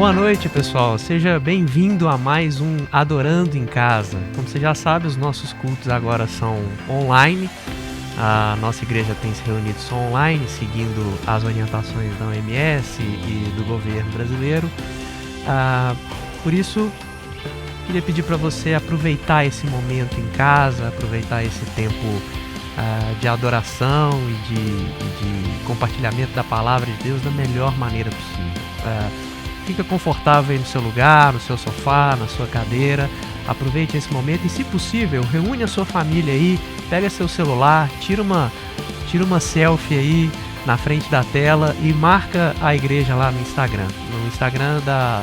Boa noite, pessoal. Seja bem-vindo a mais um Adorando em Casa. Como você já sabe, os nossos cultos agora são online. A nossa igreja tem se reunido só online, seguindo as orientações da OMS e do governo brasileiro. Por isso, queria pedir para você aproveitar esse momento em casa, aproveitar esse tempo de adoração e de compartilhamento da palavra de Deus da melhor maneira possível. Fica confortável aí no seu lugar, no seu sofá, na sua cadeira. Aproveite esse momento e, se possível, reúne a sua família aí, pega seu celular, tira uma selfie aí na frente da tela e marca a igreja lá no Instagram. No Instagram da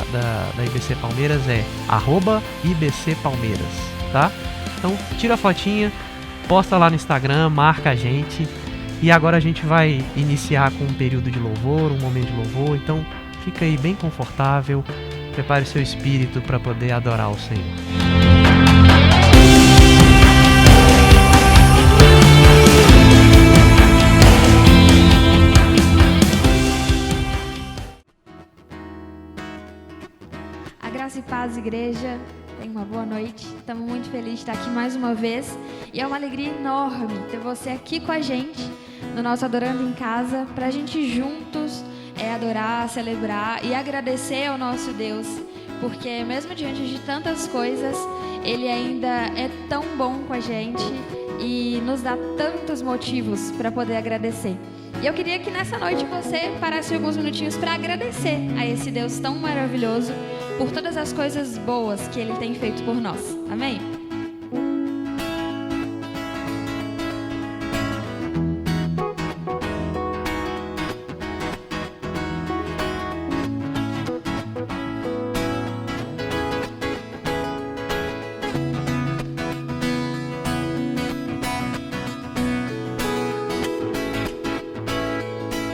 IBC Palmeiras é @IBCPalmeiras, tá? Então, tira a fotinha, posta lá no Instagram, marca a gente. E agora a gente vai iniciar com um período de louvor, um momento de louvor. Então, fica aí bem confortável, prepare o seu espírito para poder adorar o Senhor. A graça e paz, igreja. Tenha uma boa noite. Estamos muito felizes de estar aqui mais uma vez. E é uma alegria enorme ter você aqui com a gente no nosso Adorando em Casa, para a gente juntos adorar, celebrar e agradecer ao nosso Deus, porque mesmo diante de tantas coisas, Ele ainda é tão bom com a gente e nos dá tantos motivos para poder agradecer. E eu queria que nessa noite você parasse alguns minutinhos para agradecer a esse Deus tão maravilhoso por todas as coisas boas que Ele tem feito por nós. Amém?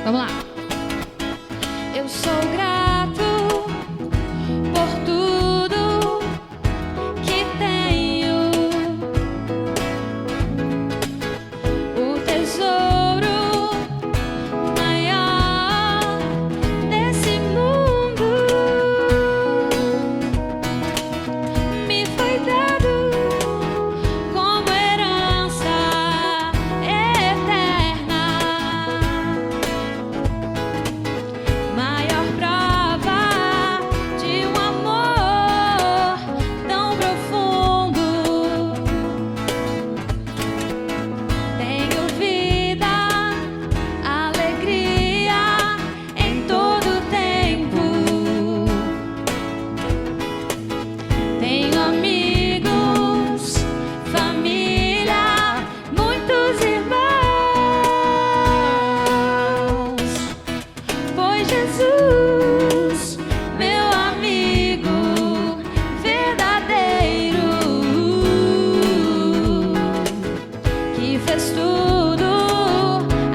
Vamos lá. Eu sou grato por tudo que tenho. O tesouro maior desse mundo me foi dado como herança eterna. Maior prova de um amor tão profundo. Tenho vida, alegria em todo tempo. Tenho amigos, família, muitos irmãos. Pois Jesus, meu amigo verdadeiro, que fez tudo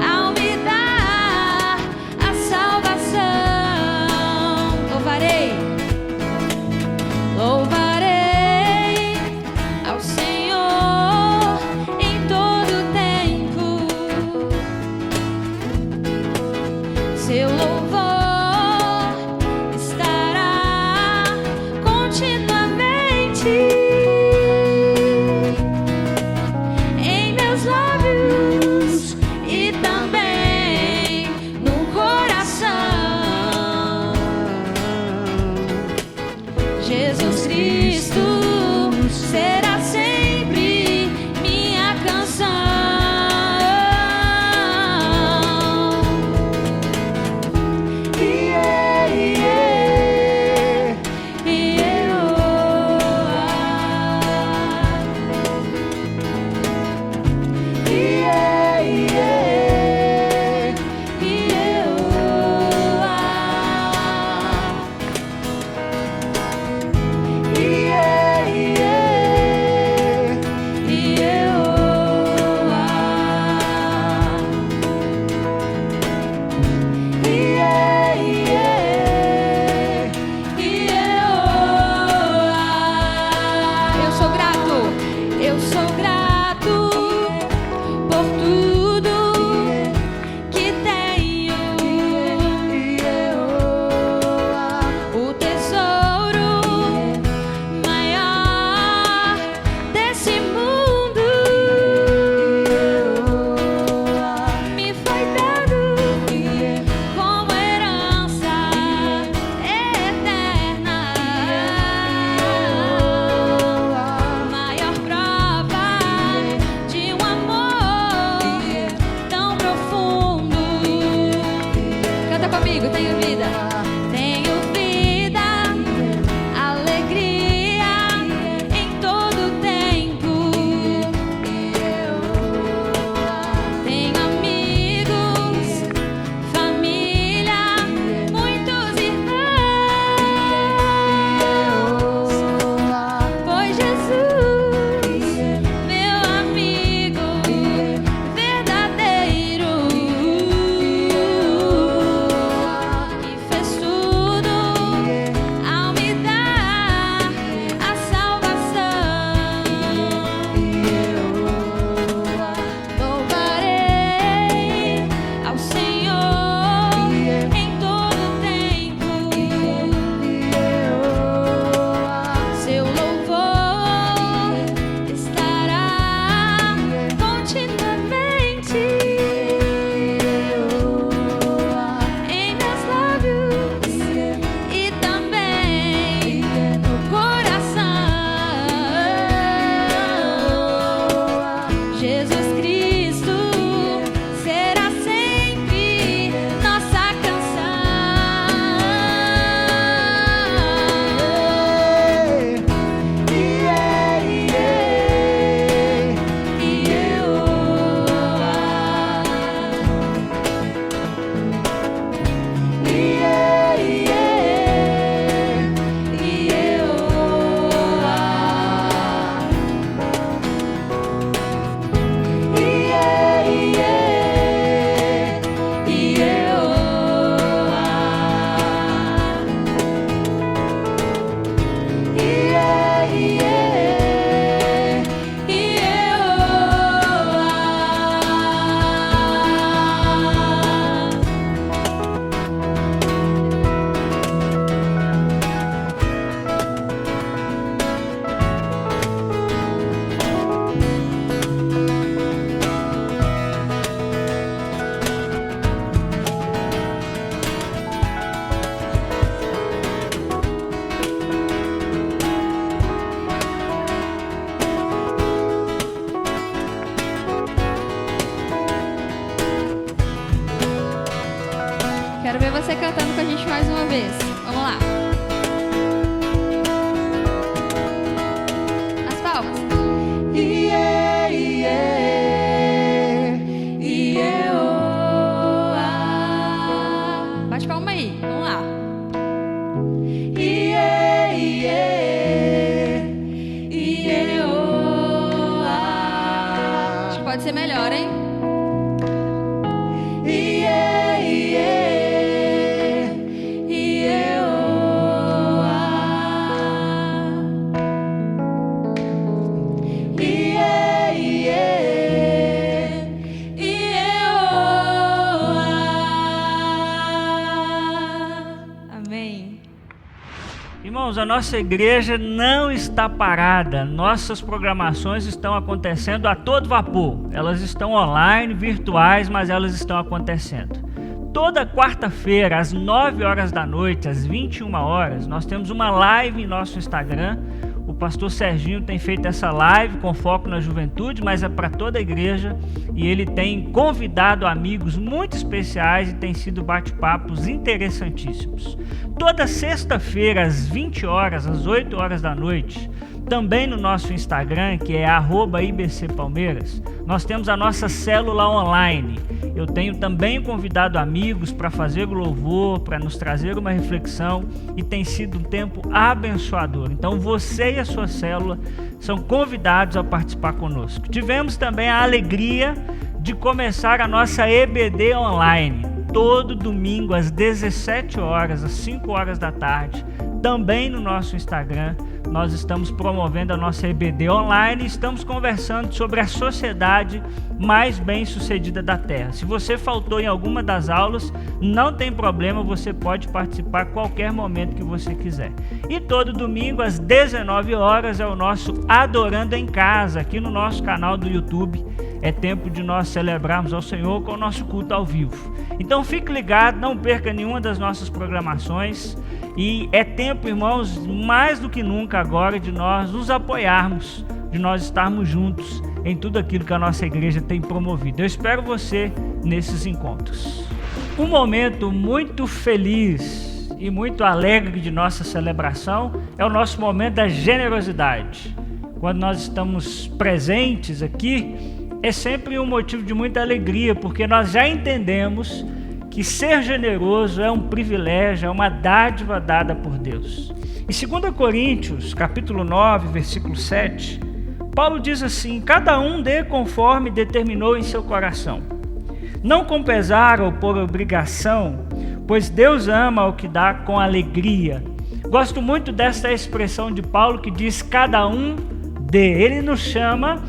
ao me dar a salvação. Louvarei ao Senhor em todo tempo. Seu louvor estará continuamente em meus lábios e também no coração. Jesus Cristo será sempre minha canção. Eu sou grato por Jesus Cristo será sempre nossa canção. Quero ver você cantando com a gente mais uma vez. Vamos lá. As palmas. Bate palma aí. Vamos lá. Acho que pode ser melhor, hein? Irmãos, a nossa igreja não está parada. Nossas programações estão acontecendo a todo vapor. Elas estão online, virtuais, mas elas estão acontecendo. Toda quarta-feira, às 9 horas da noite, às 21 horas, nós temos uma live em nosso Instagram. O pastor Serginho tem feito essa live com foco na juventude, mas é para toda a igreja. E ele tem convidado amigos muito especiais e tem sido bate-papos interessantíssimos. Toda sexta-feira, às 20 horas, às 8 horas da noite, também no nosso Instagram, que é @IBCPalmeiras, nós temos a nossa célula online. Eu tenho também convidado amigos para fazer o louvor, para nos trazer uma reflexão, e tem sido um tempo abençoador. Então você e a sua célula são convidados a participar conosco. Tivemos também a alegria de começar a nossa EBD online, todo domingo às 17 horas, às 5 horas da tarde, também no nosso Instagram. Nós estamos promovendo a nossa EBD online e estamos conversando sobre a sociedade mais bem-sucedida da Terra. Se você faltou em alguma das aulas, não tem problema, você pode participar a qualquer momento que você quiser. E todo domingo, às 19 horas, é o nosso Adorando em Casa, aqui no nosso canal do YouTube. É tempo de nós celebrarmos ao Senhor com o nosso culto ao vivo. Então fique ligado, não perca nenhuma das nossas programações. E é tempo, irmãos, mais do que nunca agora, de nós nos apoiarmos, de nós estarmos juntos em tudo aquilo que a nossa igreja tem promovido. Eu espero você nesses encontros. Um momento muito feliz e muito alegre de nossa celebração é o nosso momento da generosidade. Quando nós estamos presentes aqui, é sempre um motivo de muita alegria, porque nós já entendemos que ser generoso é um privilégio, é uma dádiva dada por Deus. Em 2 Coríntios, capítulo 9, versículo 7, Paulo diz assim: cada um dê conforme determinou em seu coração, não com pesar ou por obrigação, pois Deus ama o que dá com alegria. Gosto muito dessa expressão de Paulo que diz cada um dê. Ele nos chama,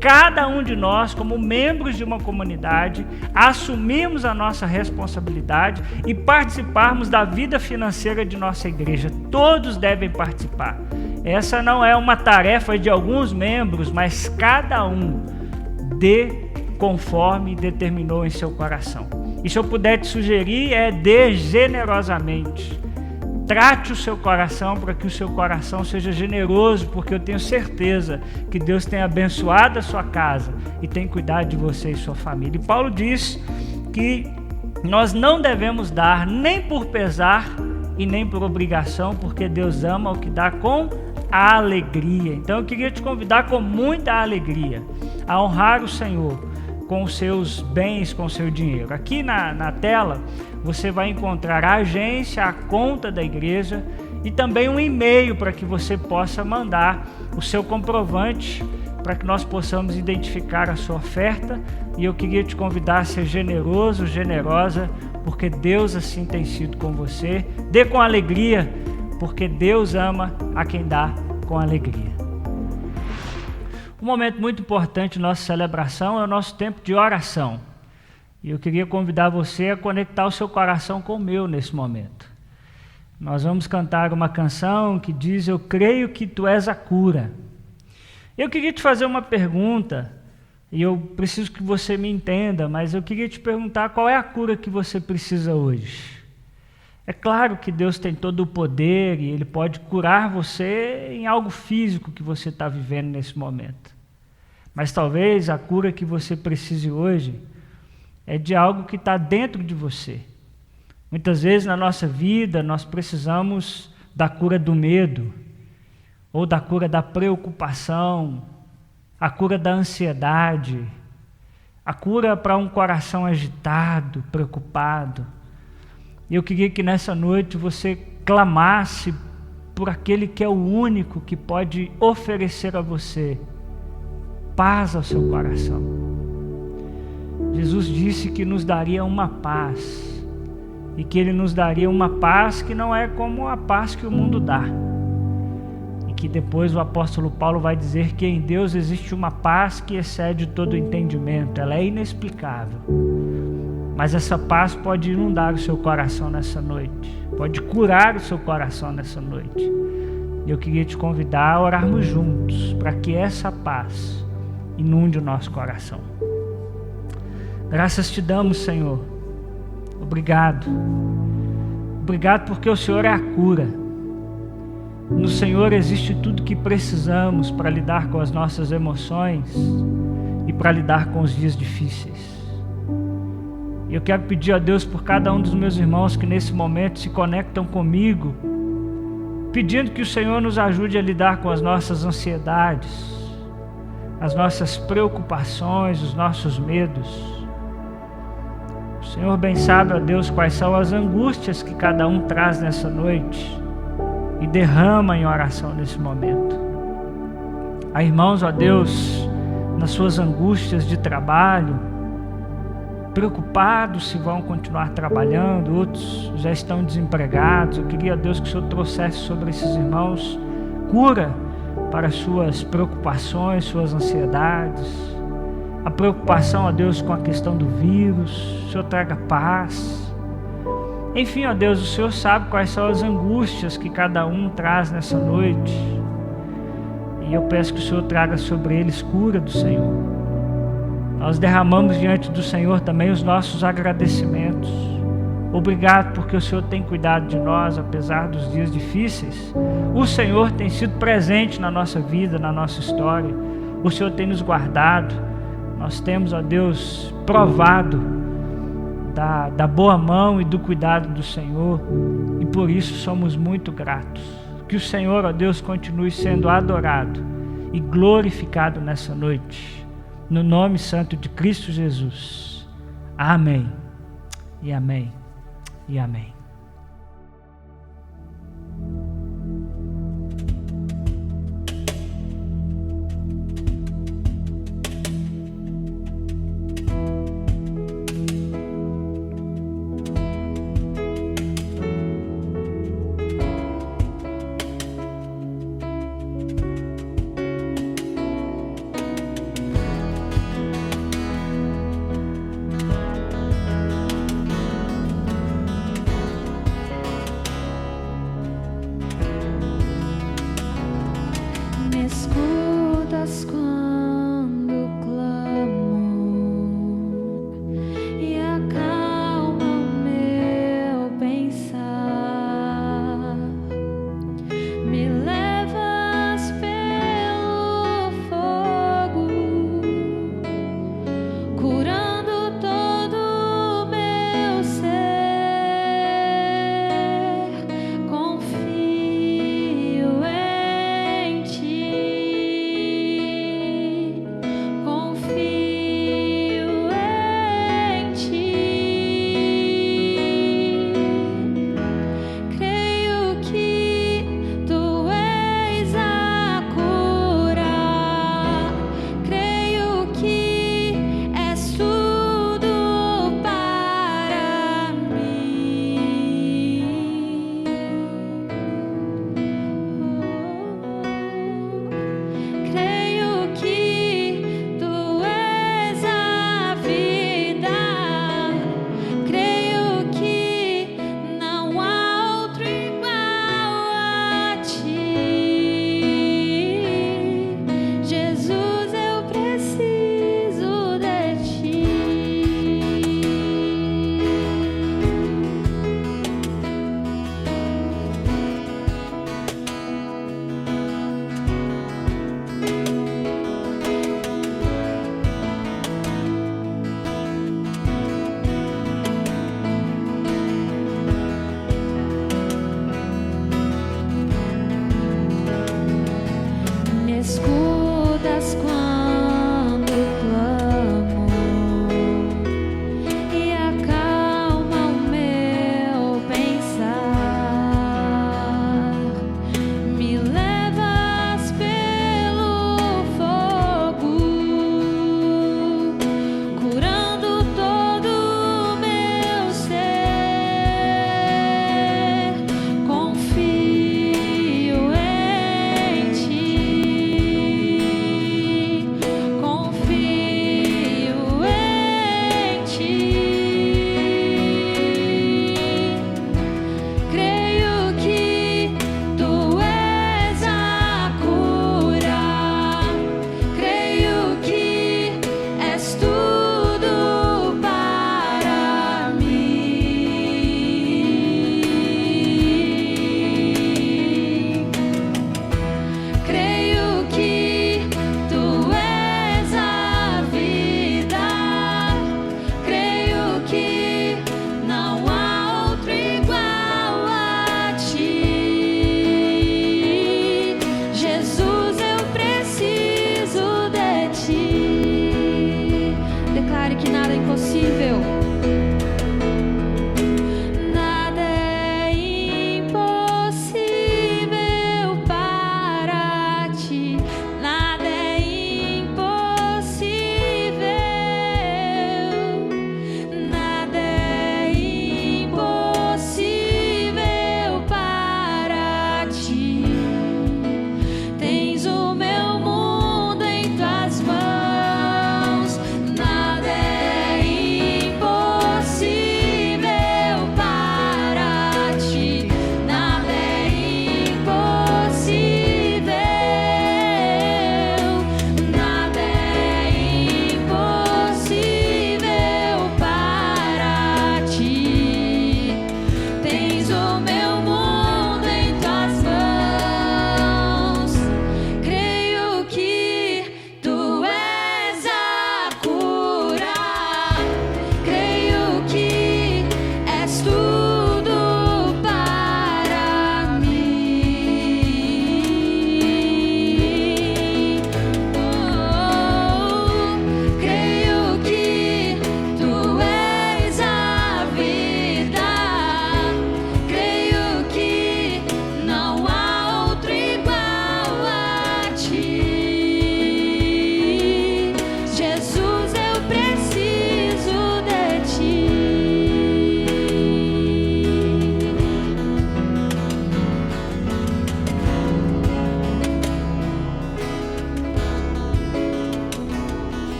cada um de nós, como membros de uma comunidade, assumirmos a nossa responsabilidade e participarmos da vida financeira de nossa igreja. Todos devem participar. Essa não é uma tarefa de alguns membros, mas cada um dê conforme determinou em seu coração. E se eu puder te sugerir, dê generosamente. Trate o seu coração para que o seu coração seja generoso, porque eu tenho certeza que Deus tem abençoado a sua casa e tem cuidado de você e sua família. E Paulo diz que nós não devemos dar nem por pesar e nem por obrigação, porque Deus ama o que dá com alegria. Então eu queria te convidar com muita alegria a honrar o Senhor com os seus bens, com o seu dinheiro. Aqui na tela você vai encontrar a agência, a conta da igreja e também um e-mail para que você possa mandar o seu comprovante para que nós possamos identificar a sua oferta. E eu queria te convidar a ser generoso, generosa, porque Deus assim tem sido com você. Dê com alegria, porque Deus ama a quem dá com alegria. Um momento muito importante da nossa celebração é o nosso tempo de oração. E eu queria convidar você a conectar o seu coração com o meu nesse momento. Nós vamos cantar uma canção que diz: eu creio que tu és a cura. Eu queria te fazer uma pergunta, e eu preciso que você me entenda, mas eu queria te perguntar qual é a cura que você precisa hoje. É claro que Deus tem todo o poder e Ele pode curar você em algo físico que você está vivendo nesse momento. Mas talvez a cura que você precise hoje é de algo que está dentro de você. Muitas vezes na nossa vida nós precisamos da cura do medo, ou da cura da preocupação, a cura da ansiedade, a cura para um coração agitado, preocupado. E eu queria que nessa noite você clamasse por aquele que é o único que pode oferecer a você paz ao seu coração. Jesus disse que nos daria uma paz, e que Ele nos daria uma paz que não é como a paz que o mundo dá. E que depois o apóstolo Paulo vai dizer que em Deus existe uma paz que excede todo o entendimento, ela é inexplicável. Mas essa paz pode inundar o seu coração nessa noite, pode curar o seu coração nessa noite. Eu queria te convidar a orarmos juntos, para que essa paz inunde o nosso coração. Graças te damos, Senhor. Obrigado. Obrigado porque o Senhor é a cura. No Senhor existe tudo que precisamos para lidar com as nossas emoções e para lidar com os dias difíceis. E eu quero pedir a Deus por cada um dos meus irmãos que nesse momento se conectam comigo, pedindo que o Senhor nos ajude a lidar com as nossas ansiedades, as nossas preocupações, os nossos medos. O Senhor bem sabe, ó Deus, quais são as angústias que cada um traz nessa noite e derrama em oração nesse momento. Há irmãos, ó Deus, nas suas angústias de trabalho, preocupados se vão continuar trabalhando, outros já estão desempregados. Eu queria, Deus, que o Senhor trouxesse sobre esses irmãos cura para suas preocupações, suas ansiedades. A preocupação, ó Deus, com a questão do vírus, o Senhor traga paz. Enfim, ó Deus, o Senhor sabe quais são as angústias que cada um traz nessa noite. E eu peço que o Senhor traga sobre eles cura do Senhor. Nós derramamos diante do Senhor também os nossos agradecimentos. Obrigado porque o Senhor tem cuidado de nós, apesar dos dias difíceis. O Senhor tem sido presente na nossa vida, na nossa história. O Senhor tem nos guardado. Nós temos, ó Deus, provado da boa mão e do cuidado do Senhor. E por isso somos muito gratos. Que o Senhor, ó Deus, continue sendo adorado e glorificado nessa noite. No nome santo de Cristo Jesus. Amém. E amém. E amém.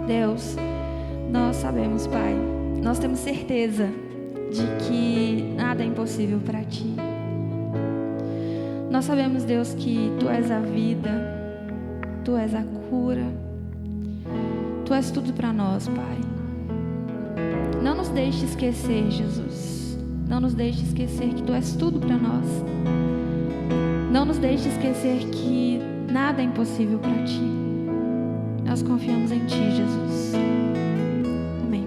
Deus, nós sabemos, Pai, nós temos certeza de que nada é impossível para Ti. Nós sabemos, Deus, que Tu és a vida, Tu és a cura, Tu és tudo para nós, Pai. Não nos deixe esquecer, Jesus. Não nos deixe esquecer que Tu és tudo para nós. Não nos deixe esquecer que nada é impossível para Ti. Nós confiamos em Ti, Jesus. Amém.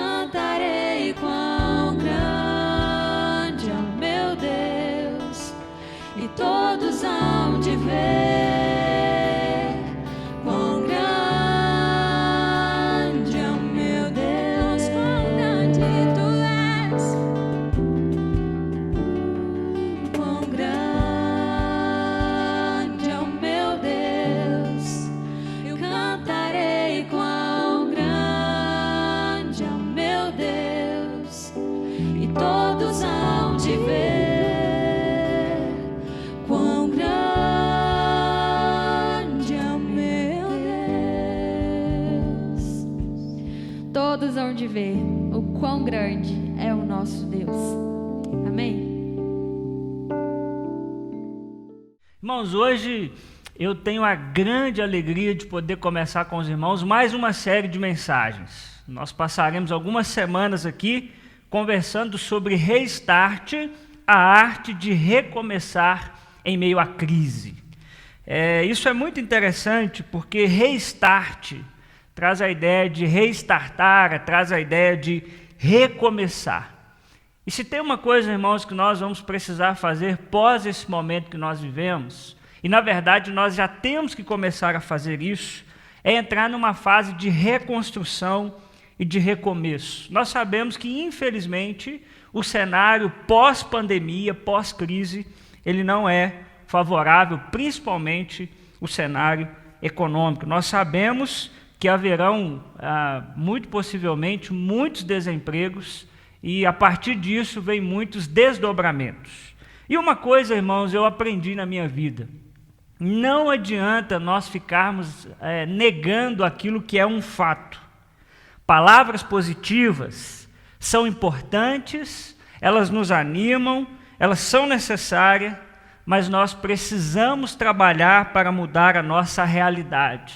cantarei quão grande é o meu Deus, e todos hão de ver quão grande é o meu Deus, quão grande tu és, quão grande é o meu Deus. Eu cantarei quão grande é o meu Deus, e todos hão de ver quão grande é o meu Deus. Todos hão de ver o quão grande é o nosso Deus. Amém? Irmãos, hoje eu tenho a grande alegria de poder começar com os irmãos mais uma série de mensagens. Nós passaremos algumas semanas aqui conversando sobre Restart, a arte de recomeçar em meio à crise. Isso é muito interessante porque Restart traz a ideia de restartar, traz a ideia de recomeçar. E se tem uma coisa, irmãos, que nós vamos precisar fazer pós esse momento que nós vivemos, e na verdade nós já temos que começar a fazer isso, é entrar numa fase de reconstrução e de recomeço. Nós sabemos que, infelizmente, o cenário pós-pandemia, pós-crise, ele não é favorável, principalmente o cenário econômico. Nós sabemos que haverão, muito possivelmente, muitos desempregos, e a partir disso vem muitos desdobramentos. E uma coisa, irmãos, eu aprendi na minha vida: não adianta nós ficarmos negando aquilo que é um fato. Palavras positivas são importantes, elas nos animam, elas são necessárias, mas nós precisamos trabalhar para mudar a nossa realidade.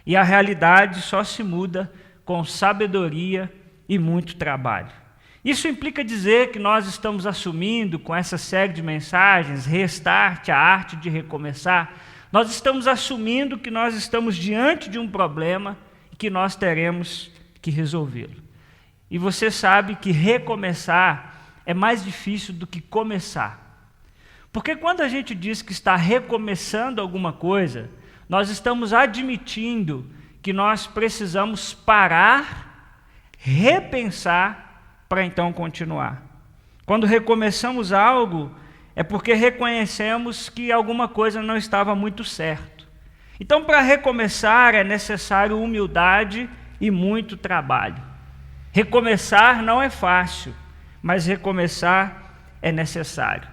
E a realidade só se muda com sabedoria e muito trabalho. Isso implica dizer que nós estamos assumindo, com essa série de mensagens, Restart, a arte de recomeçar, nós estamos assumindo que nós estamos diante de um problema e que nós teremos que resolvê-lo. E você sabe que recomeçar é mais difícil do que começar. Porque quando a gente diz que está recomeçando alguma coisa, nós estamos admitindo que nós precisamos parar, repensar, para então continuar. Quando recomeçamos algo, é porque reconhecemos que alguma coisa não estava muito certo. Então, para recomeçar, é necessário humildade e muito trabalho. Recomeçar não é fácil, mas recomeçar é necessário.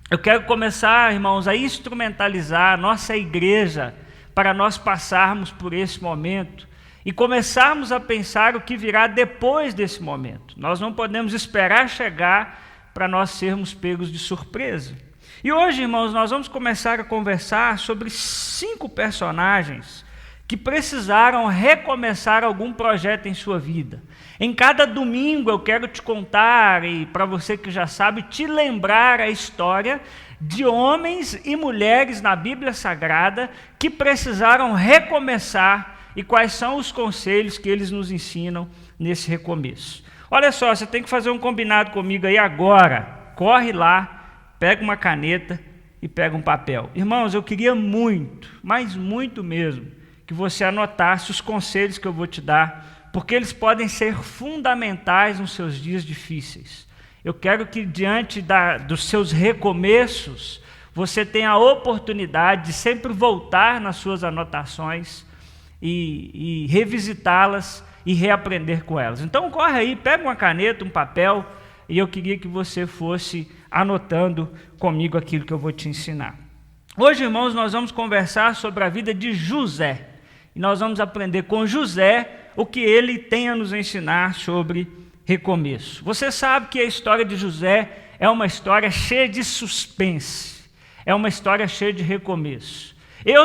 Eu quero começar, irmãos, a instrumentalizar a nossa igreja para nós passarmos por esse momento e começarmos a pensar o que virá depois desse momento. Nós não podemos esperar chegar para nós sermos pegos de surpresa. E hoje, irmãos, nós vamos começar a conversar sobre 5 personagens que precisaram recomeçar algum projeto em sua vida. Em cada domingo eu quero te contar, e para você que já sabe, te lembrar a história de homens e mulheres na Bíblia Sagrada que precisaram recomeçar e quais são os conselhos que eles nos ensinam nesse recomeço. Olha só, você tem que fazer um combinado comigo aí agora. Corre lá, pega uma caneta e pega um papel. Irmãos, eu queria muito, mas muito mesmo, que você anotasse os conselhos que eu vou te dar, porque eles podem ser fundamentais nos seus dias difíceis. Eu quero que diante dos seus recomeços, você tenha a oportunidade de sempre voltar nas suas anotações e revisitá-las e reaprender com elas. Então corre aí, pega uma caneta, um papel, e eu queria que você fosse anotando comigo aquilo que eu vou te ensinar. Hoje, irmãos, nós vamos conversar sobre a vida de José. E nós vamos aprender com José o que ele tem a nos ensinar sobre recomeço. Você sabe que a história de José é uma história cheia de suspense, é uma história cheia de recomeço.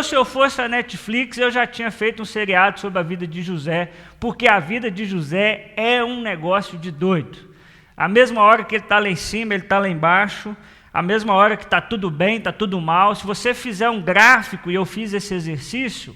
Se eu fosse a Netflix, eu já tinha feito um seriado sobre a vida de José, porque a vida de José é um negócio de doido. A mesma hora que ele está lá em cima, ele está lá embaixo, a mesma hora que está tudo bem, está tudo mal. Se você fizer um gráfico, e eu fiz esse exercício,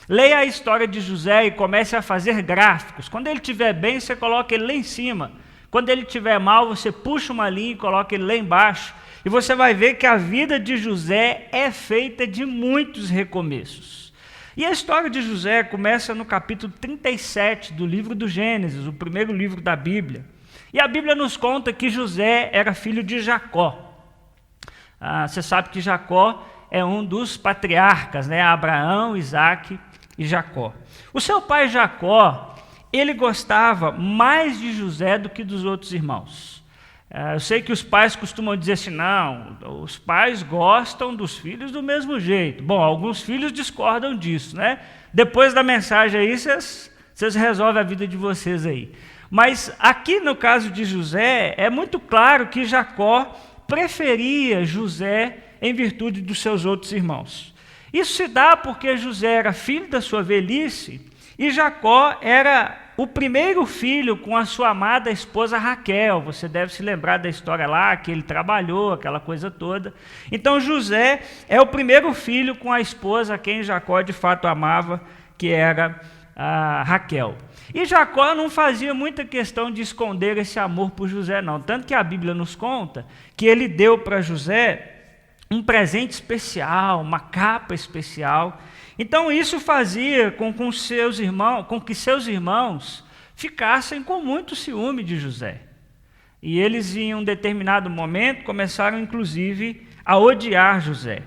Leia a história de José e comece a fazer gráficos. Quando ele estiver bem, você coloca ele lá em cima. Quando ele estiver mal, você puxa uma linha e coloca ele lá embaixo. E você vai ver que a vida de José é feita de muitos recomeços. E a história de José começa no capítulo 37 do livro do Gênesis, o primeiro livro da Bíblia. E a Bíblia nos conta que José era filho de Jacó. Você sabe que Jacó é um dos patriarcas, né? Abraão, Isaque e Jacó. O seu pai Jacó, ele gostava mais de José do que dos outros irmãos. Eu sei que os pais costumam dizer assim, não, os pais gostam dos filhos do mesmo jeito. Bom, alguns filhos discordam disso, né? Depois da mensagem aí, vocês resolvem a vida de vocês aí. Mas aqui no caso de José, é muito claro que Jacó preferia José em virtude dos seus outros irmãos. Isso se dá porque José era filho da sua velhice e Jacó era o primeiro filho com a sua amada esposa Raquel. Você deve se lembrar da história lá, que ele trabalhou, aquela coisa toda. Então José é o primeiro filho com a esposa a quem Jacó de fato amava, que era a Raquel. E Jacó não fazia muita questão de esconder esse amor por José, não. Tanto que a Bíblia nos conta que ele deu para José um presente especial, uma capa especial. Então isso fazia com que seus irmãos ficassem com muito ciúme de José. E eles, em um determinado momento, começaram, inclusive, a odiar José.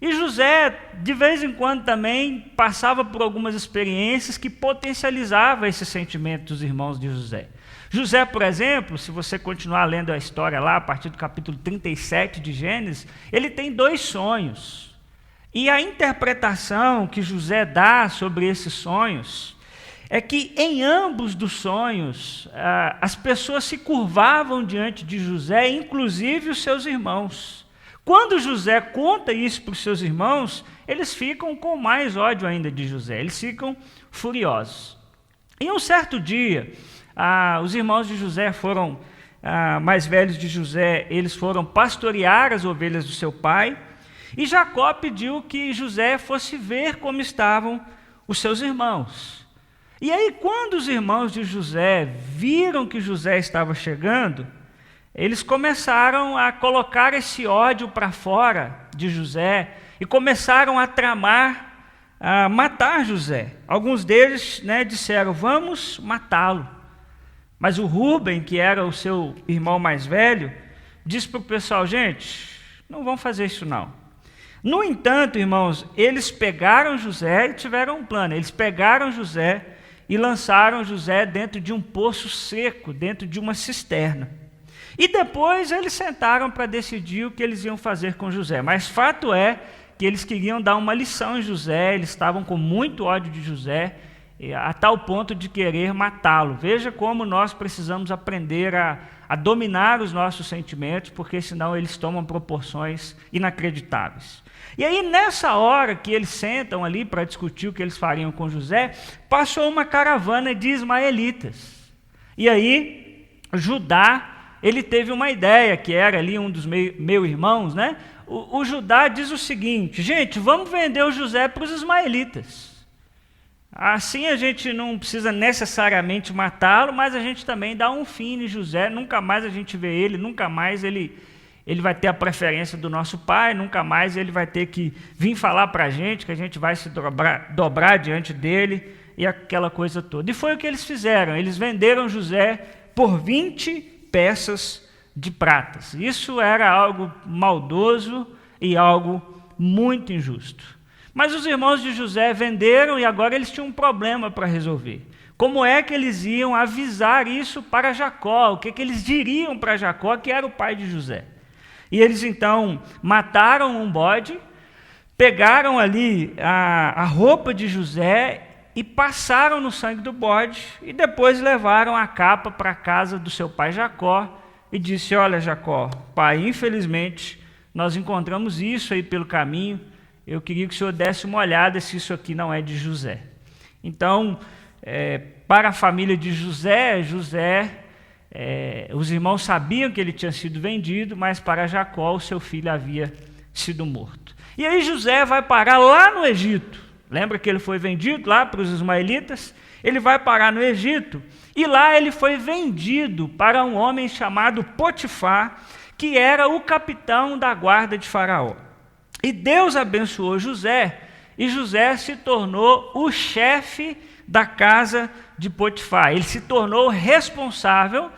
E José, de vez em quando, também passava por algumas experiências que potencializavam esse sentimento dos irmãos de José. José, por exemplo, se você continuar lendo a história lá, a partir do capítulo 37 de Gênesis, ele tem 2 sonhos. E a interpretação que José dá sobre esses sonhos é que em ambos dos sonhos as pessoas se curvavam diante de José, inclusive os seus irmãos. Quando José conta isso para os seus irmãos, eles ficam com mais ódio ainda de José, eles ficam furiosos. E um certo dia, os irmãos de José foram, mais velhos de José, eles foram pastorear as ovelhas do seu pai, e Jacó pediu que José fosse ver como estavam os seus irmãos. E aí, quando os irmãos de José viram que José estava chegando, eles começaram a colocar esse ódio para fora de José e começaram a tramar, a matar José. Alguns deles, disseram, vamos matá-lo. Mas o Rúben, que era o seu irmão mais velho, disse para o pessoal, gente, não vão fazer isso não. No entanto, irmãos, eles pegaram José e tiveram um plano. Eles pegaram José e lançaram José dentro de um poço seco, dentro de uma cisterna. E depois eles sentaram para decidir o que eles iam fazer com José. Mas fato é que eles queriam dar uma lição em José, eles estavam com muito ódio de José, a tal ponto de querer matá-lo. Veja como nós precisamos aprender a dominar os nossos sentimentos, porque senão eles tomam proporções inacreditáveis. E aí, nessa hora que eles sentam ali para discutir o que eles fariam com José, passou uma caravana de ismaelitas. E aí, Judá, ele teve uma ideia, que era ali um dos meus irmãos, né? O Judá diz o seguinte, gente, vamos vender o José para os ismaelitas. Assim a gente não precisa necessariamente matá-lo, mas a gente também dá um fim em José, nunca mais a gente vê ele, nunca mais ele vai ter a preferência do nosso pai, nunca mais ele vai ter que vir falar para a gente, que a gente vai se dobrar diante dele e aquela coisa toda. E foi o que eles fizeram, eles venderam José por 20 peças de pratas. Isso era algo maldoso e algo muito injusto. Mas os irmãos de José venderam e agora eles tinham um problema para resolver. Como é que eles iam avisar isso para Jacó? O que eles diriam para Jacó, que era o pai de José? E eles então mataram um bode, pegaram ali a roupa de José e passaram no sangue do bode e depois levaram a capa para a casa do seu pai Jacó e disse, olha Jacó, pai, infelizmente nós encontramos isso aí pelo caminho, eu queria que o senhor desse uma olhada se isso aqui não é de José. Então, para a família de José, os irmãos sabiam que ele tinha sido vendido, mas para Jacó o seu filho havia sido morto. E aí José vai parar lá no Egito. Lembra que ele foi vendido lá para os ismaelitas? Ele vai parar no Egito, e lá ele foi vendido para um homem chamado Potifar, que era o capitão da guarda de Faraó. E Deus abençoou José, e José se tornou o chefe da casa de Potifar. Ele se tornou responsável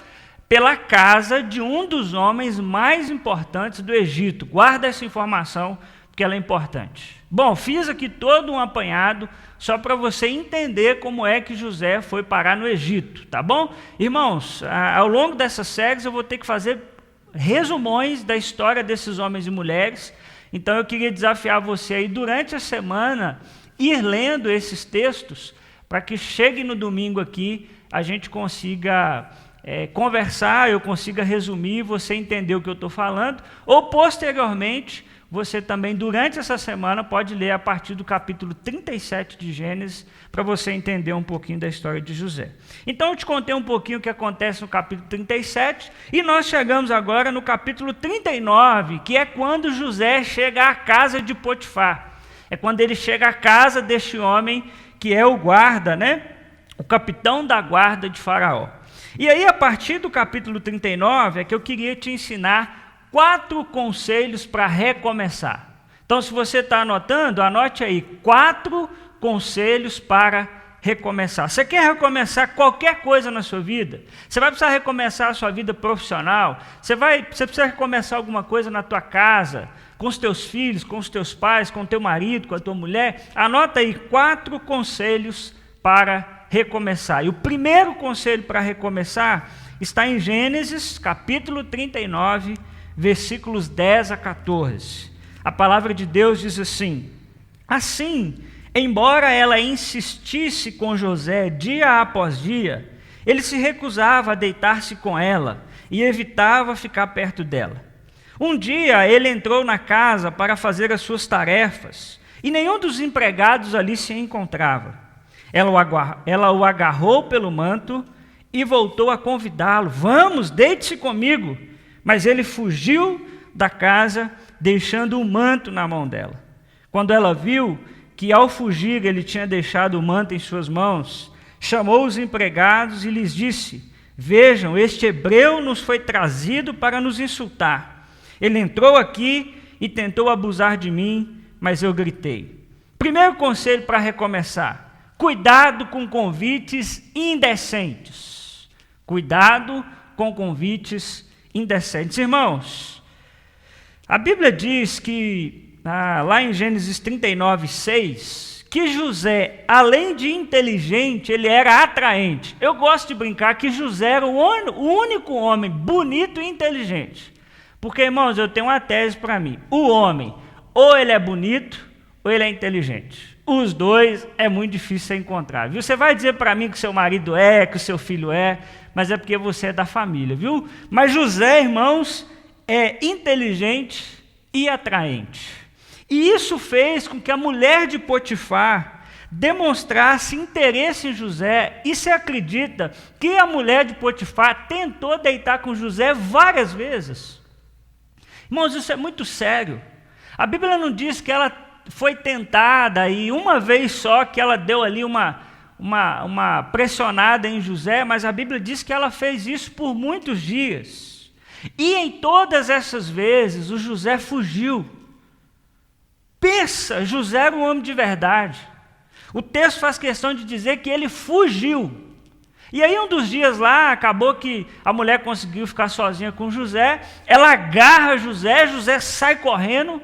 pela casa de um dos homens mais importantes do Egito. Guarda essa informação, porque ela é importante. Bom, fiz aqui todo um apanhado, só para você entender como é que José foi parar no Egito, tá bom? Irmãos, ao longo dessas séries eu vou ter que fazer resumões da história desses homens e mulheres, então eu queria desafiar você aí durante a semana, ir lendo esses textos, para que chegue no domingo aqui, a gente consiga conversar, eu consiga resumir, você entender o que eu estou falando, ou posteriormente, você também, durante essa semana, pode ler a partir do capítulo 37 de Gênesis, para você entender um pouquinho da história de José. Então, eu te contei um pouquinho o que acontece no capítulo 37, e nós chegamos agora no capítulo 39, que é quando José chega à casa de Potifar. É quando ele chega à casa deste homem, que é o guarda, né? O capitão da guarda de Faraó. E aí, a partir do capítulo 39, é que eu queria te ensinar 4 conselhos para recomeçar. Então, se você está anotando, anote aí 4 conselhos para recomeçar. Você quer recomeçar qualquer coisa na sua vida? Você vai precisar recomeçar a sua vida profissional? Você precisa recomeçar alguma coisa na tua casa, com os teus filhos, com os teus pais, com o teu marido, com a tua mulher? Anota aí 4 conselhos para recomeçar. E o primeiro conselho para recomeçar está em Gênesis, capítulo 39, versículos 10 a 14. A palavra de Deus diz assim: assim, embora ela insistisse com José dia após dia, ele se recusava a deitar-se com ela e evitava ficar perto dela. Um dia ele entrou na casa para fazer as suas tarefas e nenhum dos empregados ali se encontrava. Ela o agarrou pelo manto e voltou a convidá-lo: vamos, deite-se comigo. Mas ele fugiu da casa, deixando o manto na mão dela. Quando ela viu que ao fugir ele tinha deixado o manto em suas mãos, chamou os empregados e lhes disse: vejam, este hebreu nos foi trazido para nos insultar. Ele entrou aqui e tentou abusar de mim, mas eu gritei. Primeiro conselho para recomeçar: cuidado com convites indecentes. Cuidado com convites indecentes. Irmãos, a Bíblia diz que, lá em Gênesis 39, 6, que José, além de inteligente, ele era atraente. Eu gosto de brincar que José era o único homem bonito e inteligente. Porque, irmãos, eu tenho uma tese para mim: o homem, ou ele é bonito, ou ele é inteligente. Os dois é muito difícil de encontrar, viu? Você vai dizer para mim que seu marido é, que o seu filho é, mas é porque você é da família, viu? Mas José, irmãos, é inteligente e atraente. E isso fez com que a mulher de Potifar demonstrasse interesse em José. E você acredita que a mulher de Potifar tentou deitar com José várias vezes? Irmãos, isso é muito sério. A Bíblia não diz que ela foi tentada e uma vez só que ela deu ali uma pressionada em José, mas a Bíblia diz que ela fez isso por muitos dias. E em todas essas vezes o José fugiu. Pensa, José era um homem de verdade. O texto faz questão de dizer que ele fugiu. E aí um dos dias lá, acabou que a mulher conseguiu ficar sozinha com José, ela agarra José, José sai correndo,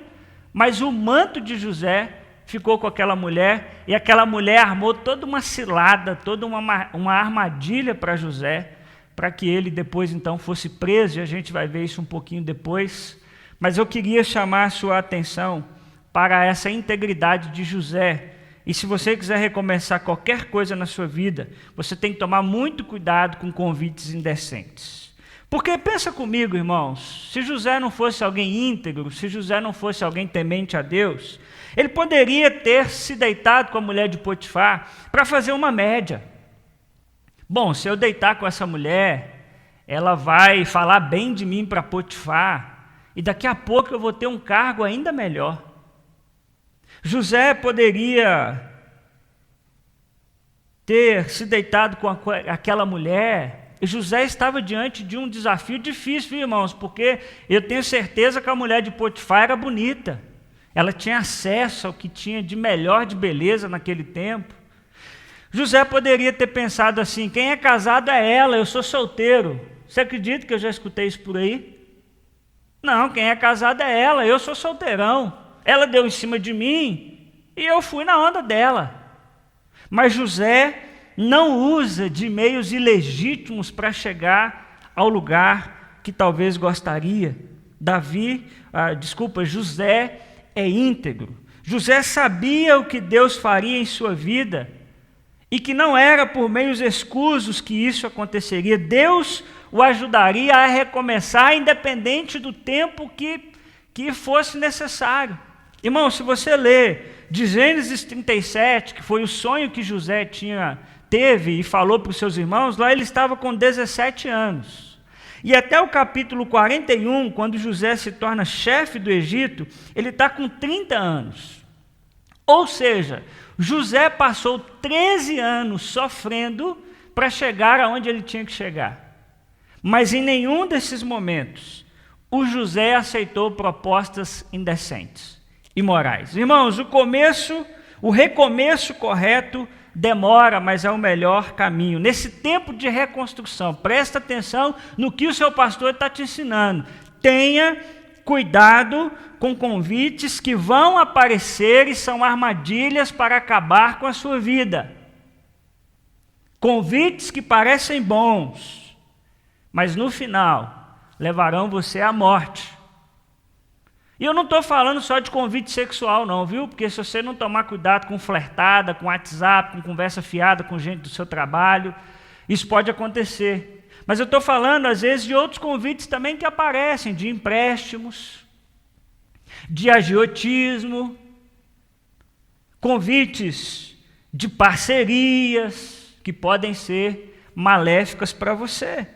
mas o manto de José ficou com aquela mulher, e aquela mulher armou toda uma cilada, toda uma armadilha para José, para que ele depois então fosse preso, e a gente vai ver isso um pouquinho depois. Mas eu queria chamar a sua atenção para essa integridade de José. E se você quiser recomeçar qualquer coisa na sua vida, você tem que tomar muito cuidado com convites indecentes. Porque pensa comigo, irmãos, se José não fosse alguém íntegro, se José não fosse alguém temente a Deus, ele poderia ter se deitado com a mulher de Potifar para fazer uma média. Bom, se eu deitar com essa mulher, ela vai falar bem de mim para Potifar, e daqui a pouco eu vou ter um cargo ainda melhor. José poderia ter se deitado com aquela mulher. E José estava diante de um desafio difícil, viu, irmãos? Porque eu tenho certeza que a mulher de Potifar era bonita. Ela tinha acesso ao que tinha de melhor de beleza naquele tempo. José poderia ter pensado assim: quem é casado é ela, eu sou solteiro. Você acredita que eu já escutei isso por aí? Não, quem é casado é ela, eu sou solteirão. Ela deu em cima de mim e eu fui na onda dela. Mas José não usa de meios ilegítimos para chegar ao lugar que talvez gostaria. José é íntegro. José sabia o que Deus faria em sua vida e que não era por meios escusos que isso aconteceria. Deus o ajudaria a recomeçar, independente do tempo que fosse necessário. Irmão, se você ler de Gênesis 37, que foi o sonho que José teve e falou para os seus irmãos, lá ele estava com 17 anos. E até o capítulo 41, quando José se torna chefe do Egito, ele está com 30 anos. Ou seja, José passou 13 anos sofrendo para chegar aonde ele tinha que chegar. Mas em nenhum desses momentos, o José aceitou propostas indecentes, imorais. Irmãos, o recomeço correto demora, mas é o melhor caminho. Nesse tempo de reconstrução, presta atenção no que o seu pastor está te ensinando. Tenha cuidado com convites que vão aparecer e são armadilhas para acabar com a sua vida. Convites que parecem bons, mas no final levarão você à morte. E eu não estou falando só de convite sexual não, viu? Porque se você não tomar cuidado com flertada, com WhatsApp, com conversa fiada com gente do seu trabalho, isso pode acontecer. Mas eu estou falando, às vezes, de outros convites também que aparecem, de empréstimos, de agiotismo, convites de parcerias que podem ser maléficas para você.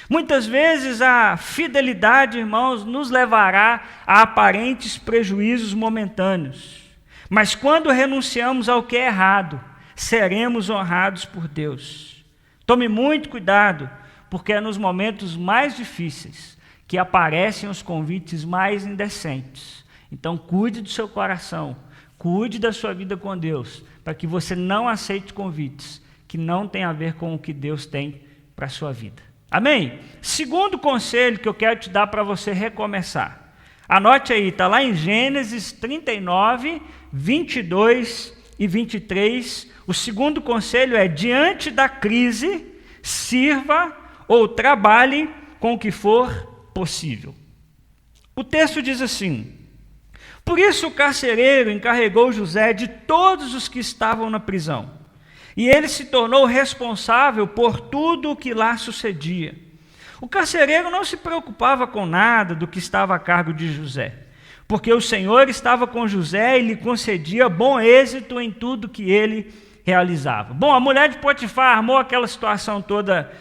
Muitas vezes a fidelidade, irmãos, nos levará a aparentes prejuízos momentâneos. Mas quando renunciamos ao que é errado, seremos honrados por Deus. Tome muito cuidado, porque é nos momentos mais difíceis que aparecem os convites mais indecentes. Então cuide do seu coração, cuide da sua vida com Deus, para que você não aceite convites que não têm a ver com o que Deus tem para a sua vida. Amém? Segundo conselho que eu quero te dar para você recomeçar. Anote aí, está lá em Gênesis 39, 22 e 23. O segundo conselho é: diante da crise, sirva ou trabalhe com o que for possível. O texto diz assim: por isso o carcereiro encarregou José de todos os que estavam na prisão. E ele se tornou responsável por tudo o que lá sucedia. O carcereiro não se preocupava com nada do que estava a cargo de José, porque o Senhor estava com José e lhe concedia bom êxito em tudo que ele realizava. Bom, a mulher de Potifar armou aquela situação toda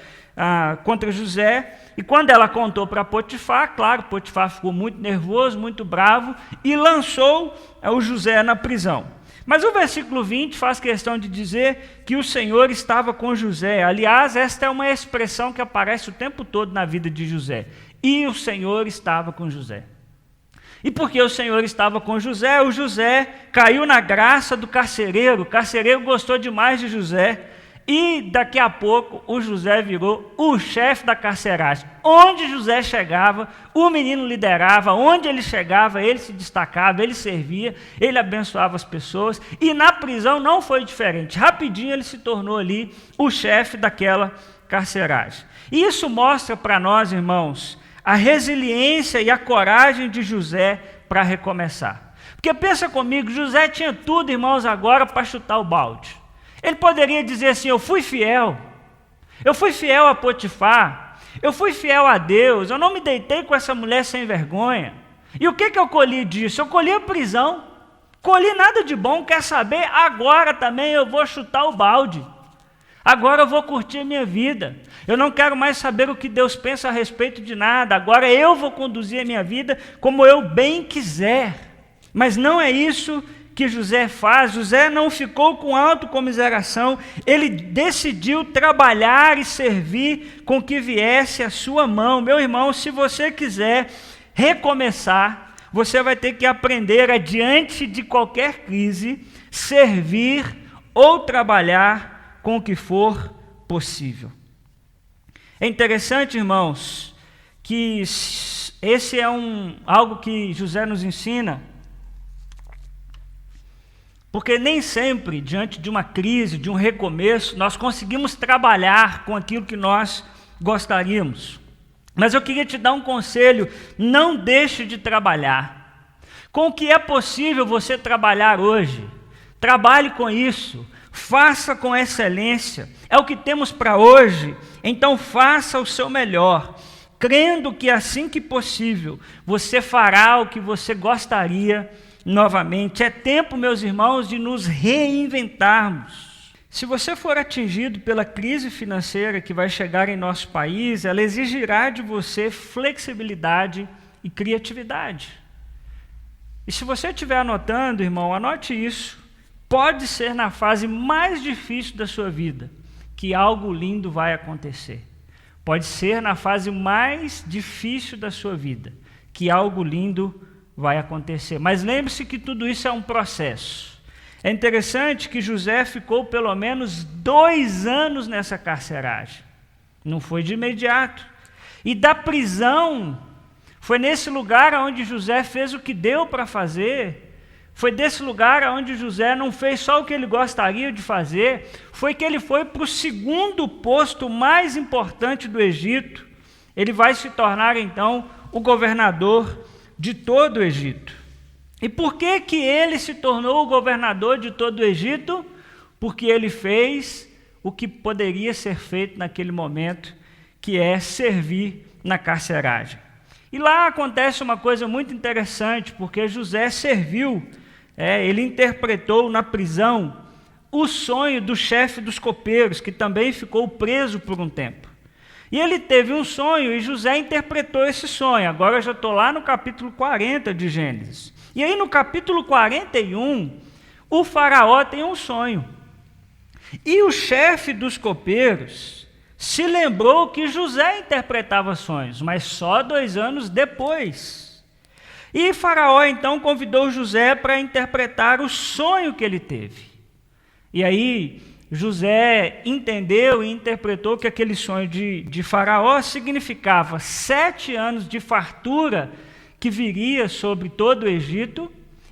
contra José, e quando ela contou para Potifar, claro, Potifar ficou muito nervoso, muito bravo, e lançou o José na prisão. Mas o versículo 20 faz questão de dizer que o Senhor estava com José. Aliás, esta é uma expressão que aparece o tempo todo na vida de José. E o Senhor estava com José. E porque o Senhor estava com José, o José caiu na graça do carcereiro. O carcereiro gostou demais de José. E daqui a pouco o José virou o chefe da carceragem. Onde José chegava, o menino liderava. Onde ele chegava, ele se destacava, ele servia, ele abençoava as pessoas. E na prisão não foi diferente. Rapidinho ele se tornou ali o chefe daquela carceragem. E isso mostra para nós, irmãos, a resiliência e a coragem de José para recomeçar. Porque pensa comigo, José tinha tudo, irmãos, agora para chutar o balde. Ele poderia dizer assim: eu fui fiel a Potifar, eu fui fiel a Deus, eu não me deitei com essa mulher sem vergonha. E o que eu colhi disso? Eu colhi a prisão, colhi nada de bom, quer saber? Agora também eu vou chutar o balde, agora eu vou curtir a minha vida, eu não quero mais saber o que Deus pensa a respeito de nada, agora eu vou conduzir a minha vida como eu bem quiser. Mas não é isso que José faz? José não ficou com autocomiseração, ele decidiu trabalhar e servir com o que viesse à sua mão. Meu irmão, se você quiser recomeçar, você vai ter que aprender a, diante de qualquer crise, servir ou trabalhar com o que for possível. É interessante, irmãos, que esse é algo que José nos ensina, porque nem sempre, diante de uma crise, de um recomeço, nós conseguimos trabalhar com aquilo que nós gostaríamos. Mas eu queria te dar um conselho: não deixe de trabalhar. Com o que é possível você trabalhar hoje, trabalhe com isso, faça com excelência. É o que temos para hoje, então faça o seu melhor, crendo que assim que possível, você fará o que você gostaria novamente. É tempo, meus irmãos, de nos reinventarmos. Se você for atingido pela crise financeira que vai chegar em nosso país, ela exigirá de você flexibilidade e criatividade. E se você estiver anotando, irmão, anote isso. Pode ser na fase mais difícil da sua vida que algo lindo vai acontecer. Pode ser na fase mais difícil da sua vida que algo lindo vai acontecer. Mas lembre-se que tudo isso é um processo. É interessante que José ficou pelo menos 2 anos nessa carceragem. Não foi de imediato. E da prisão, foi nesse lugar onde José fez o que deu para fazer. Foi desse lugar onde José não fez só o que ele gostaria de fazer, foi que ele foi para o segundo posto mais importante do Egito. Ele vai se tornar, então, o governador de todo o Egito. E por que que ele se tornou o governador de todo o Egito? Porque ele fez o que poderia ser feito naquele momento, que é servir na carceragem. E lá acontece uma coisa muito interessante, porque José serviu, ele interpretou na prisão o sonho do chefe dos copeiros, que também ficou preso por um tempo. E ele teve um sonho e José interpretou esse sonho. Agora eu já estou lá no capítulo 40 de Gênesis. E aí no capítulo 41, o faraó tem um sonho. E o chefe dos copeiros se lembrou que José interpretava sonhos, mas só 2 anos depois. E faraó então convidou José para interpretar o sonho que ele teve. E aí José entendeu e interpretou que aquele sonho de faraó significava 7 anos de fartura que viria sobre todo o Egito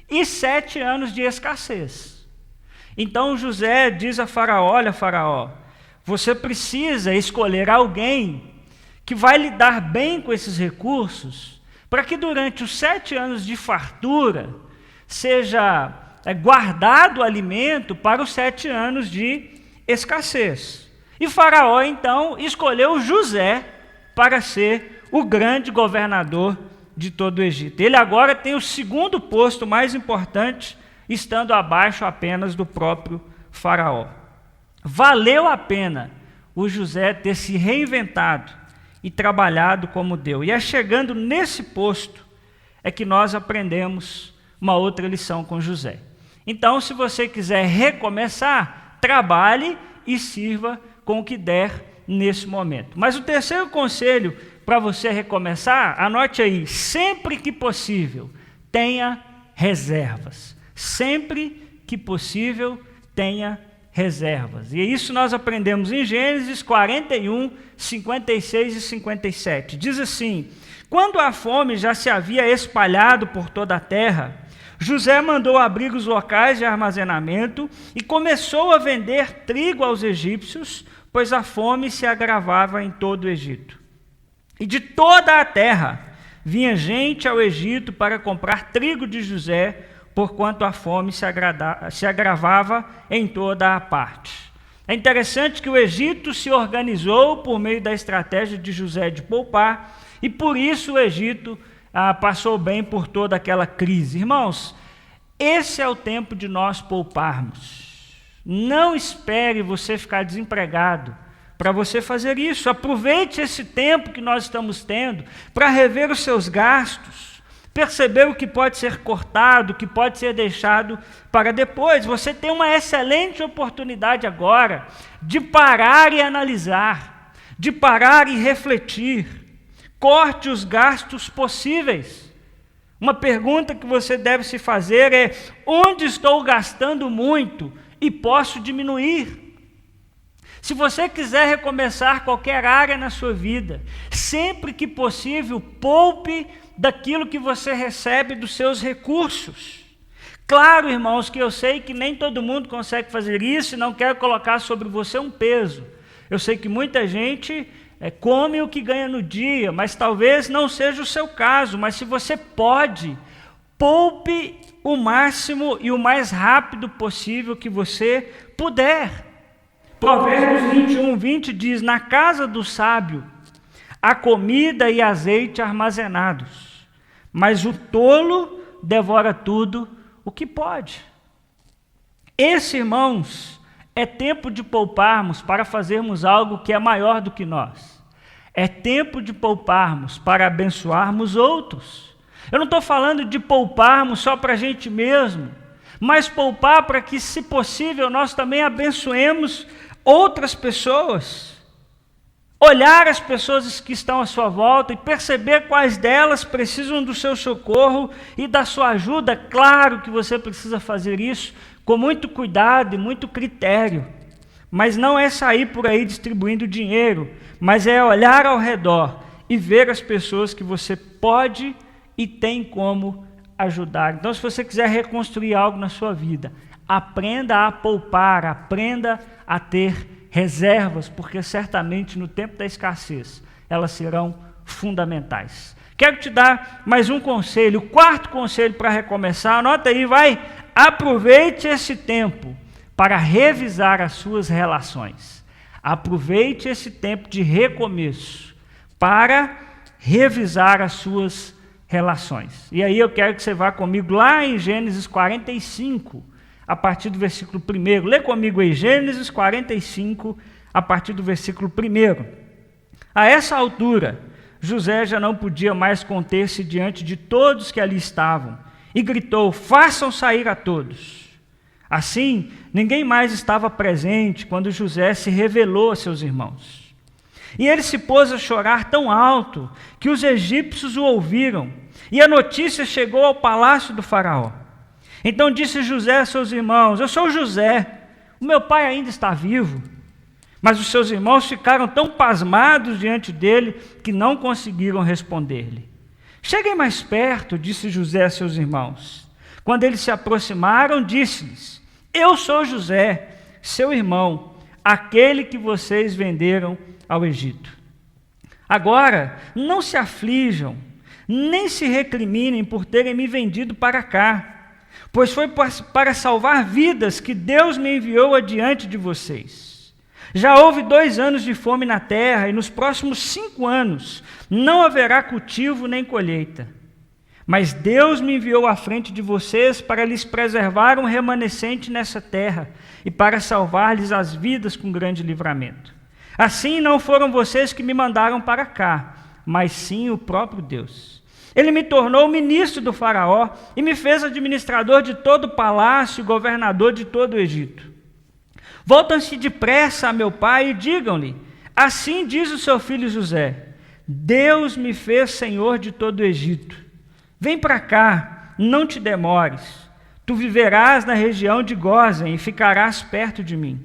e 7 anos de escassez. Então José diz a faraó: olha, faraó, você precisa escolher alguém que vai lidar bem com esses recursos, para que durante os 7 anos de fartura seja guardado o alimento para os 7 anos de escassez. E faraó então escolheu José para ser o grande governador de todo o Egito. Ele agora tem o segundo posto mais importante, estando abaixo apenas do próprio faraó. Valeu a pena o José ter se reinventado e trabalhado como deu. E é chegando nesse posto é que nós aprendemos uma outra lição com José. Então, se você quiser recomeçar, trabalhe e sirva com o que der nesse momento. Mas o terceiro conselho para você recomeçar, anote aí: sempre que possível, tenha reservas. Sempre que possível, tenha reservas. E isso nós aprendemos em Gênesis 41, 56 e 57. Diz assim: quando a fome já se havia espalhado por toda a terra, José mandou abrir os locais de armazenamento e começou a vender trigo aos egípcios, pois a fome se agravava em todo o Egito. E de toda a terra vinha gente ao Egito para comprar trigo de José, porquanto a fome se agravava em toda a parte. É interessante que o Egito se organizou por meio da estratégia de José de poupar, e por isso o Egito passou bem por toda aquela crise. Irmãos, esse é o tempo de nós pouparmos. Não espere você ficar desempregado para você fazer isso. Aproveite esse tempo que nós estamos tendo para rever os seus gastos, perceber o que pode ser cortado, o que pode ser deixado para depois. Você tem uma excelente oportunidade agora de parar e analisar, de parar e refletir. Corte os gastos possíveis. Uma pergunta que você deve se fazer é: onde estou gastando muito e posso diminuir? Se você quiser recomeçar qualquer área na sua vida, sempre que possível, poupe daquilo que você recebe dos seus recursos. Claro, irmãos, que eu sei que nem todo mundo consegue fazer isso e não quero colocar sobre você um peso. Eu sei que muita gente come o que ganha no dia, mas talvez não seja o seu caso. Mas se você pode, poupe o máximo e o mais rápido possível que você puder. Provérbios 21:20 diz: na casa do sábio há comida e azeite armazenados, mas o tolo devora tudo o que pode. Esse, irmãos, é tempo de pouparmos para fazermos algo que é maior do que nós. É tempo de pouparmos para abençoarmos outros. Eu não estou falando de pouparmos só para a gente mesmo, mas poupar para que, se possível, nós também abençoemos outras pessoas. Olhar as pessoas que estão à sua volta e perceber quais delas precisam do seu socorro e da sua ajuda. Claro que você precisa fazer isso com muito cuidado e muito critério, mas não é sair por aí distribuindo dinheiro, mas é olhar ao redor e ver as pessoas que você pode e tem como ajudar. Então, se você quiser reconstruir algo na sua vida, aprenda a poupar, aprenda a ter reservas, porque certamente no tempo da escassez elas serão fundamentais. Quero te dar mais um conselho, o quarto conselho para recomeçar. Anota aí, vai. Aproveite esse tempo para revisar as suas relações. Aproveite esse tempo de recomeço para revisar as suas relações. E aí eu quero que você vá comigo lá em Gênesis 45, a partir do versículo 1. Lê comigo aí, Gênesis 45, a partir do versículo 1. A essa altura, José já não podia mais conter-se diante de todos que ali estavam, e gritou: façam sair a todos. Assim, ninguém mais estava presente quando José se revelou a seus irmãos. E ele se pôs a chorar tão alto que os egípcios o ouviram, e a notícia chegou ao palácio do faraó. Então disse José a seus irmãos: eu sou José, o meu pai ainda está vivo. Mas os seus irmãos ficaram tão pasmados diante dele que não conseguiram responder-lhe. Cheguem mais perto, disse José a seus irmãos. Quando eles se aproximaram, disse-lhes: eu sou José, seu irmão, aquele que vocês venderam ao Egito. Agora, não se aflijam, nem se recriminem por terem me vendido para cá, pois foi para salvar vidas que Deus me enviou adiante de vocês. Já houve 2 anos de fome na terra, e nos próximos 5 anos não haverá cultivo nem colheita. Mas Deus me enviou à frente de vocês para lhes preservar um remanescente nessa terra e para salvar-lhes as vidas com grande livramento. Assim não foram vocês que me mandaram para cá, mas sim o próprio Deus. Ele me tornou ministro do faraó e me fez administrador de todo o palácio e governador de todo o Egito. Voltam-se depressa a meu pai e digam-lhe: assim diz o seu filho José, Deus me fez senhor de todo o Egito. Vem para cá, não te demores. Tu viverás na região de Gósen e ficarás perto de mim.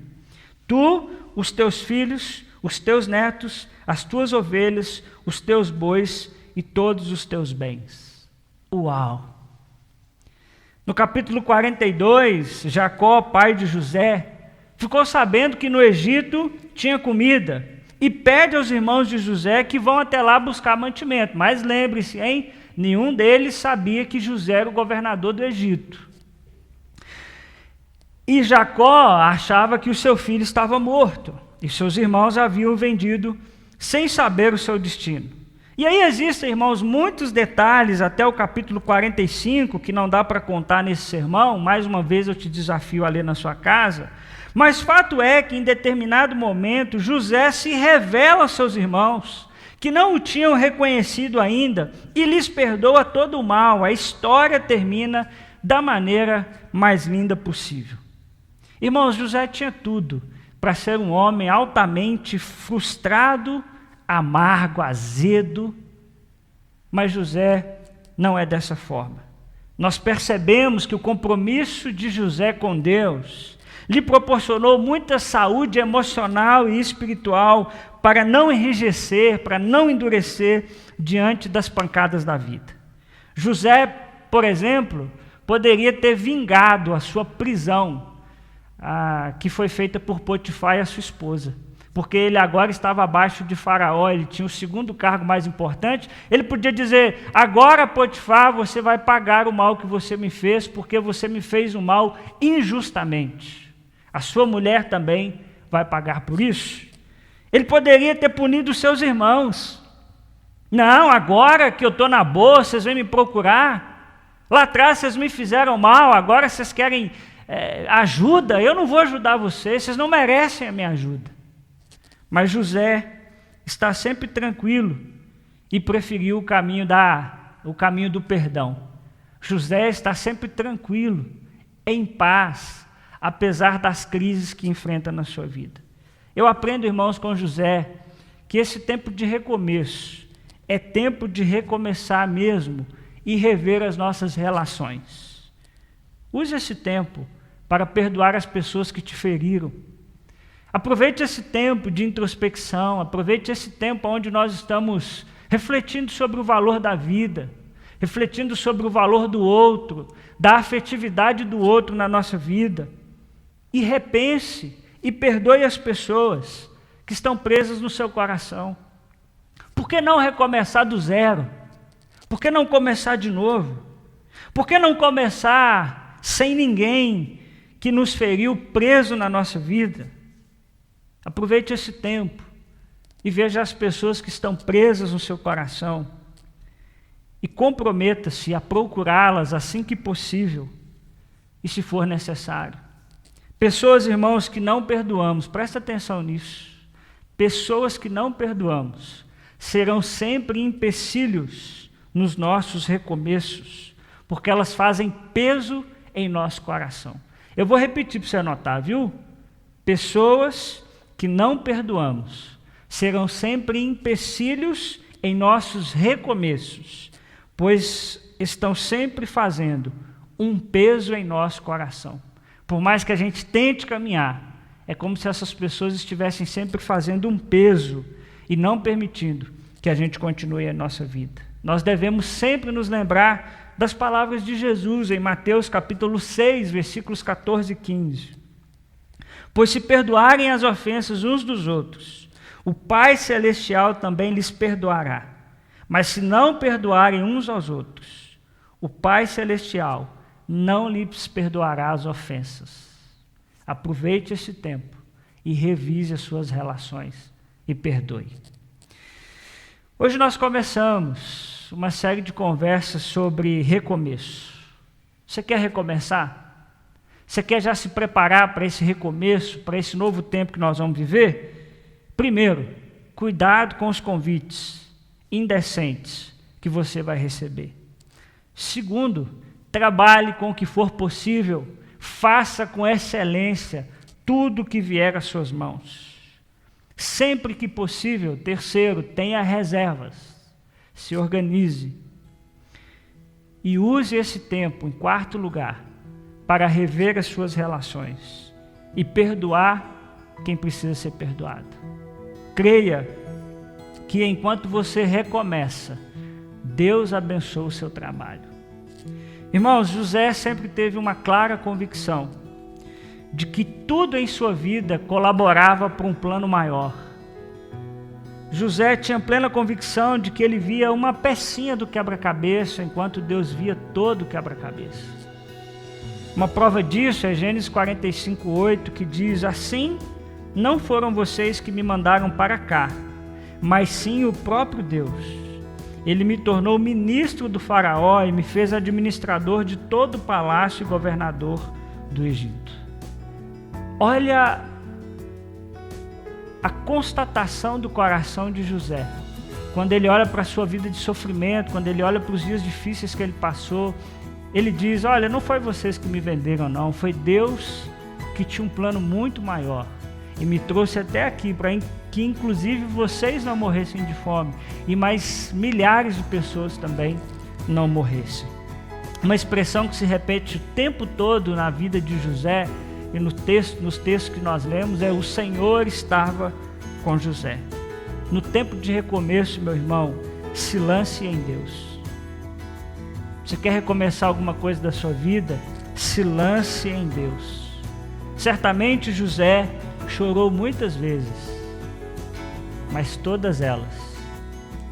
Tu, os teus filhos, os teus netos, as tuas ovelhas, os teus bois e todos os teus bens. Uau! No capítulo 42, Jacó, pai de José, ficou sabendo que no Egito tinha comida e pede aos irmãos de José que vão até lá buscar mantimento. Mas lembre-se, hein? Nenhum deles sabia que José era o governador do Egito. E Jacó achava que o seu filho estava morto e seus irmãos haviam vendido sem saber o seu destino. E aí existem, irmãos, muitos detalhes até o capítulo 45 que não dá para contar nesse sermão. Mais uma vez eu te desafio a ler na sua casa. Mas fato é que em determinado momento José se revela aos seus irmãos que não o tinham reconhecido ainda, e lhes perdoa todo o mal. A história termina da maneira mais linda possível. Irmãos, José tinha tudo para ser um homem altamente frustrado, amargo, azedo, mas José não é dessa forma. Nós percebemos que o compromisso de José com Deus lhe proporcionou muita saúde emocional e espiritual para não enrijecer, para não endurecer diante das pancadas da vida. José, por exemplo, poderia ter vingado a sua prisão, que foi feita por Potifar e a sua esposa, porque ele agora estava abaixo de Faraó, ele tinha o segundo cargo mais importante. Ele podia dizer: agora, Potifar, você vai pagar o mal que você me fez, porque você me fez o mal injustamente. A sua mulher também vai pagar por isso. Ele poderia ter punido os seus irmãos. Não, agora que eu estou na boa, vocês vêm me procurar. Lá atrás vocês me fizeram mal, agora vocês querem ajuda. Eu não vou ajudar vocês não merecem a minha ajuda. Mas José está sempre tranquilo e preferiu o caminho do perdão. José está sempre tranquilo, em paz, apesar das crises que enfrenta na sua vida. Eu aprendo, irmãos, com José, que esse tempo de recomeço é tempo de recomeçar mesmo e rever as nossas relações. Use esse tempo para perdoar as pessoas que te feriram. Aproveite esse tempo de introspecção, aproveite esse tempo onde nós estamos refletindo sobre o valor da vida, refletindo sobre o valor do outro, da afetividade do outro na nossa vida. E repense e perdoe as pessoas que estão presas no seu coração. Por que não recomeçar do zero? Por que não começar de novo? Por que não começar sem ninguém que nos feriu preso na nossa vida? Aproveite esse tempo e veja as pessoas que estão presas no seu coração e comprometa-se a procurá-las assim que possível e se for necessário. Pessoas, irmãos, que não perdoamos, presta atenção nisso, pessoas que não perdoamos serão sempre empecilhos nos nossos recomeços, porque elas fazem peso em nosso coração. Eu vou repetir para você anotar, viu? Pessoas que não perdoamos serão sempre empecilhos em nossos recomeços, pois estão sempre fazendo um peso em nosso coração. Por mais que a gente tente caminhar, é como se essas pessoas estivessem sempre fazendo um peso e não permitindo que a gente continue a nossa vida. Nós devemos sempre nos lembrar das palavras de Jesus em Mateus capítulo 6, versículos 14 e 15. Pois se perdoarem as ofensas uns dos outros, o Pai Celestial também lhes perdoará. Mas se não perdoarem uns aos outros, o Pai Celestial não lhes perdoará as ofensas. Aproveite esse tempo e revise as suas relações e perdoe. Hoje nós começamos uma série de conversas sobre recomeço. Você quer recomeçar? Você quer já se preparar para esse recomeço, para esse novo tempo que nós vamos viver? Primeiro, cuidado com os convites indecentes que você vai receber. Segundo, trabalhe com o que for possível, faça com excelência tudo o que vier às suas mãos. Sempre que possível. Terceiro, tenha reservas, se organize. E use esse tempo, em quarto lugar, para rever as suas relações e perdoar quem precisa ser perdoado. Creia que enquanto você recomeça, Deus abençoa o seu trabalho. Irmãos, José sempre teve uma clara convicção de que tudo em sua vida colaborava para um plano maior. José tinha plena convicção de que ele via uma pecinha do quebra-cabeça, enquanto Deus via todo o quebra-cabeça. Uma prova disso é Gênesis 45:8, que diz: assim, não foram vocês que me mandaram para cá, mas sim o próprio Deus. Ele me tornou ministro do faraó e me fez administrador de todo o palácio e governador do Egito. Olha a constatação do coração de José. quando ele olha para a sua vida de sofrimento, quando ele olha para os dias difíceis que ele passou, ele diz: olha, não foi vocês que me venderam não, foi Deus que tinha um plano muito maior e me trouxe até aqui para que inclusive vocês não morressem de fome e mais milhares de pessoas também não morressem. Uma expressão que se repete o tempo todo na vida de José e nos textos que nós lemos é: o Senhor estava com José. No tempo de recomeço, meu irmão, se lance em Deus. Você quer recomeçar alguma coisa da sua vida? Se lance em Deus. Certamente José chorou muitas vezes, mas todas elas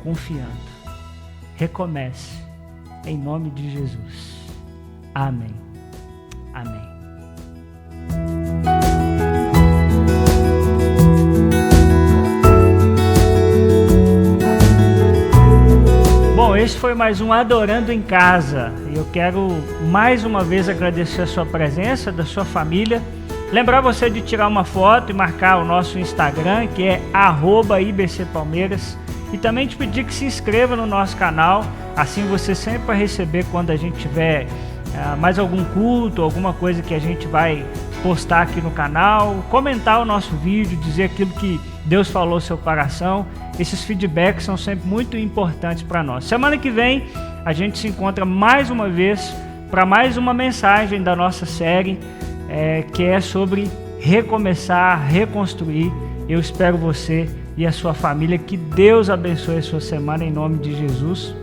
confiando. Recomece, em nome de Jesus. Amém. Amém. Bom, esse foi mais um Adorando em Casa. Eu quero mais uma vez agradecer a sua presença, da sua família. Lembrar você de tirar uma foto e marcar o nosso Instagram, que é @IBCPalmeiras. E também te pedir que se inscreva no nosso canal, assim você sempre vai receber quando a gente tiver mais algum culto, alguma coisa que a gente vai postar aqui no canal, comentar o nosso vídeo, dizer aquilo que Deus falou no seu coração. Esses feedbacks são sempre muito importantes para nós. Semana que vem a gente se encontra mais uma vez para mais uma mensagem da nossa série, que é sobre recomeçar, reconstruir. Eu espero você e a sua família. Que Deus abençoe a sua semana em nome de Jesus.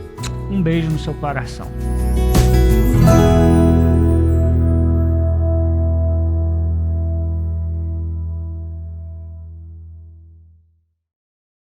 Um beijo no seu coração.